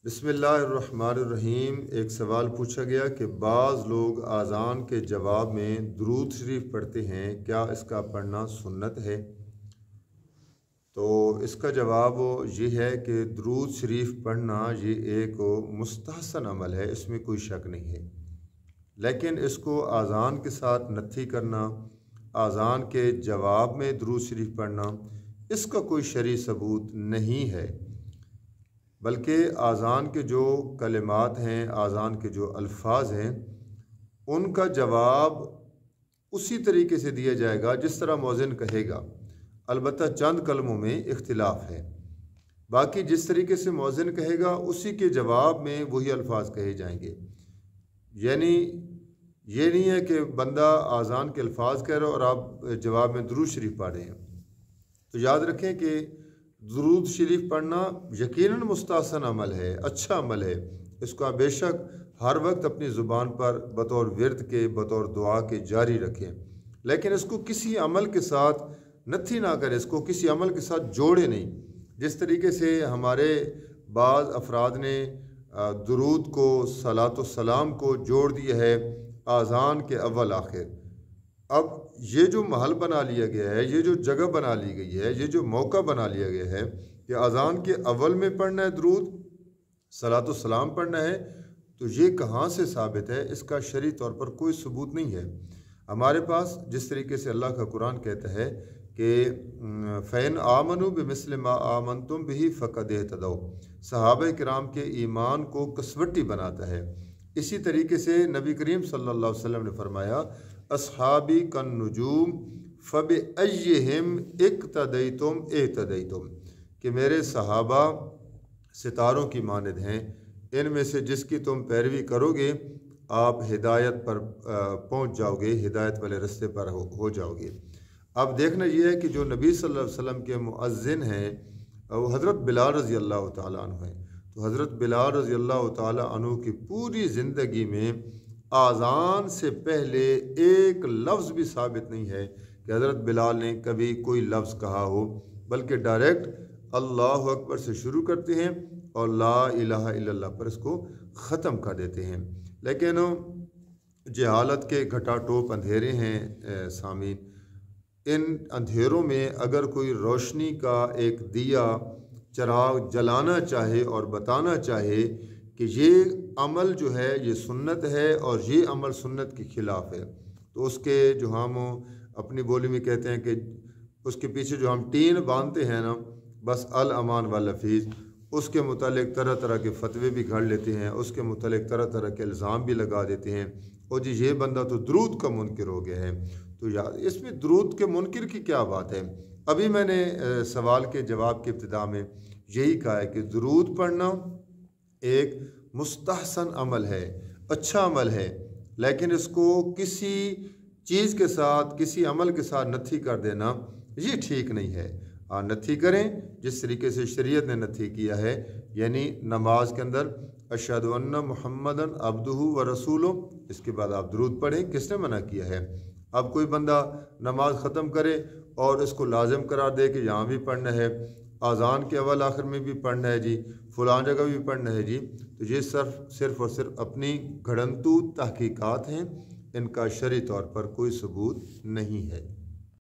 بسم اللہ الرحمن الرحیم۔ ایک سوال پوچھا گیا کہ بعض لوگ اذان کے جواب میں درود شریف پڑھتے ہیں، کیا اس کا پڑھنا سنت ہے؟ تو اس کا جواب یہ ہے کہ درود شریف پڑھنا یہ ایک مستحسن عمل ہے، اس میں کوئی شک نہیں ہے، لیکن اس کو اذان کے ساتھ نتھی کرنا، اذان کے جواب میں درود شریف پڑھنا، اس کا کوئی شرعی ثبوت نہیں ہے، بلکہ اذان کے جو کلمات ہیں، اذان کے جو الفاظ ہیں، ان کا جواب اسی طریقے سے دیا جائے گا جس طرح مؤذن کہے گا، البتہ چند کلموں میں اختلاف ہے۔ باقی جس طریقے سے مؤذن کہے گا اسی کے جواب میں وہی الفاظ کہے جائیں گے، یعنی یہ نہیں ہے کہ بندہ اذان کے الفاظ کہہ رہا اور آپ جواب میں درود شریف پڑھ رہے ہیں۔ تو یاد رکھیں کہ درود شریف پڑھنا یقیناً مستحسن عمل ہے، اچھا عمل ہے، اس کو آپ بے شک ہر وقت اپنی زبان پر بطور ورد کے، بطور دعا کے جاری رکھیں، لیکن اس کو کسی عمل کے ساتھ نتھی نہ کریں، اس کو کسی عمل کے ساتھ جوڑے نہیں۔ جس طریقے سے ہمارے بعض افراد نے درود کو، صلاۃ السلام کو جوڑ دیا ہے اذان کے اول آخر۔ اب یہ جو محل بنا لیا گیا ہے، یہ جو جگہ بنا لی گئی ہے، یہ جو موقع بنا لیا گیا ہے کہ اذان کے اول میں پڑھنا ہے درود، صلاۃ السلام پڑھنا ہے، تو یہ کہاں سے ثابت ہے؟ اس کا شرعی طور پر کوئی ثبوت نہیں ہے ہمارے پاس۔ جس طریقے سے اللہ کا قرآن کہتا ہے کہ فَإِنْ آمَنُوا بِمِثْلِ مَا آمَنْتُمْ بِهِ فَقَدْ اهْتَدَوْا، صحابہ کرام کے ایمان کو کسوٹی بناتا ہے۔ اسی طریقے سے نبی کریم صلی اللہ علیہ وسلم نے فرمایا اصحابی کن نجوم فبأیہم اقتدیتم اہتدیتم، کہ میرے صحابہ ستاروں کی مانند ہیں، ان میں سے جس کی تم پیروی کرو گے آپ ہدایت پر پہنچ جاؤ گے، ہدایت والے رستے پر ہو جاؤ گے۔ اب دیکھنا یہ ہے کہ جو نبی صلی اللہ علیہ وسلم کے مؤذن ہیں وہ حضرت بلال رضی اللہ تعالیٰ عنہ ہیں، تو حضرت بلال رضی اللہ تعالیٰ عنہ کی پوری زندگی میں اذان سے پہلے ایک لفظ بھی ثابت نہیں ہے کہ حضرت بلال نے کبھی کوئی لفظ کہا ہو، بلکہ ڈائریکٹ اللہ اکبر سے شروع کرتے ہیں اور لا الہ الا اللہ پر اس کو ختم کر دیتے ہیں۔ لیکن جہالت کے گھٹا ٹوپ اندھیرے ہیں سامعین، ان اندھیروں میں اگر کوئی روشنی کا ایک دیا چراغ جلانا چاہے اور بتانا چاہے کہ یہ عمل جو ہے یہ سنت ہے اور یہ عمل سنت کے خلاف ہے، تو اس کے جو ہم اپنی بولی میں کہتے ہیں کہ اس کے پیچھے جو ہم ٹین باندھتے ہیں نا، بس الامان واللفیظ، اس کے متعلق طرح طرح کے فتوے بھی گھڑ لیتے ہیں، اس کے متعلق طرح طرح کے الزام بھی لگا دیتے ہیں، اور جی یہ بندہ تو درود کا منکر ہو گیا ہے۔ تو یاد اس میں درود کے منکر کی کیا بات ہے؟ ابھی میں نے سوال کے جواب کی ابتدا میں یہی کہا ہے کہ درود پڑھنا ایک مستحسن عمل ہے، اچھا عمل ہے، لیکن اس کو کسی چیز کے ساتھ، کسی عمل کے ساتھ نتھی کر دینا یہ ٹھیک نہیں ہے۔ نتھی کریں جس طریقے سے شریعت نے نتھی کیا ہے، یعنی نماز کے اندر اشہد ان محمدً عبدہ و رسولہ، اس کے بعد آپ درود پڑھیں، کس نے منع کیا ہے؟ اب کوئی بندہ نماز ختم کرے اور اس کو لازم قرار دے کہ یہاں بھی پڑھنا ہے، اذان کے اول آخر میں بھی پڑھنا ہے جی، فلاں جگہ بھی پڑھنا ہے جی، تو یہ صرف اور صرف اپنی گھڑنتو تحقیقات ہیں، ان کا شرعی طور پر کوئی ثبوت نہیں ہے۔